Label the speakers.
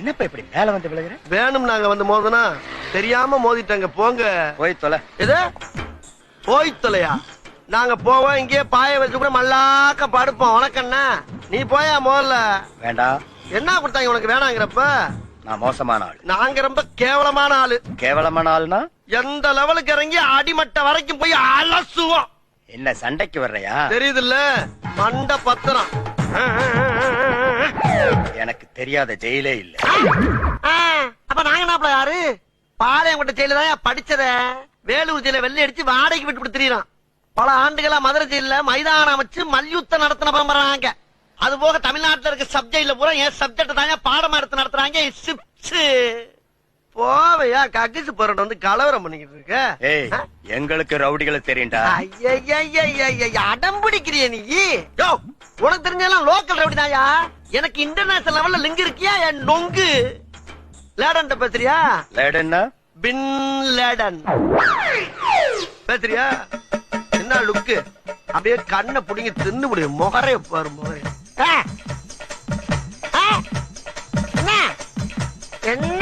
Speaker 1: என்னப்பா இப்படி மேல வந்து விழுகிற?
Speaker 2: வேணும் நாங்க வந்து மோதனா தெரியாம மோதிட்டாங்க. போங்க
Speaker 1: போய் தொலை.
Speaker 2: எது போய் தொலையா? நாங்க போவோம், இங்கேயே பாய வச்சு கூட மல்லாக்க படுப்போம். உனக்கண்ணா நீ போயா முதல்ல.
Speaker 1: வேண்டாம்.
Speaker 2: என்ன கொடுத்தாங்க உனக்கு வேணாங்கிறப்ப?
Speaker 1: நான் மோசமான ஆள்.
Speaker 2: நாங்க ரொம்ப கேவலமான ஆளு.
Speaker 1: கேவலமான ஆள்னா
Speaker 2: எந்த லெவலுக்கு இறங்கி அடிமட்ட வரைக்கும் போய் அலசுவோம்.
Speaker 1: என்ன சண்டைக்கு வர்றையா?
Speaker 2: தெரியுதுல்ல, மண்ட பத்திரம்.
Speaker 1: எனக்கு தெரியாத ஜெயிலே இல்ல.
Speaker 2: அப்ப நாங்க என்ன யாரு? பாளையங்கோட்டை ஜெயில தான் படிச்சத. வேலூர் ஜெயில வெள்ளை அடிச்சு வாடகைக்கு விட்டு கொடுத்துறான். பல ஆண்டுகளா மதுரை ஜெயில மைதானம் அமைச்சு மல்யுத்தம் நடத்தின பரம்பராங்க. அது போக தமிழ்நாட்டுல இருக்க சப்ஜெக்ட்ல பூரா என் சப்ஜெக்ட் தாங்க பாடமா எடுத்து நடத்துறாங்க. போவையா கக்கிச்சு போறோம் வந்து கலவரம் பண்ணிக்கிட்டு இருக்க.
Speaker 1: ஏய், எங்களுக்கு ரவுடிகளை தெரியும்டா.
Speaker 2: அடம் பிடிக்கிறிய நீ? யோ, உனக்கு தெரிஞ்செல்லாம் லோக்கல் ரவுடி தாயா. எனக்கு இன்டர்நேஷனல் லெவல்ல லிங்க் இருக்கியா? என் நொங்கு லேடன் பேசுறியா?
Speaker 1: லேடன்னா
Speaker 2: பின் லேடன் பேசுறியா? என்ன லுக்கு? அப்படியே கண்ணை புடிங்கி தின்னு முடியும். முகரே பாரு, முகரே. என்ன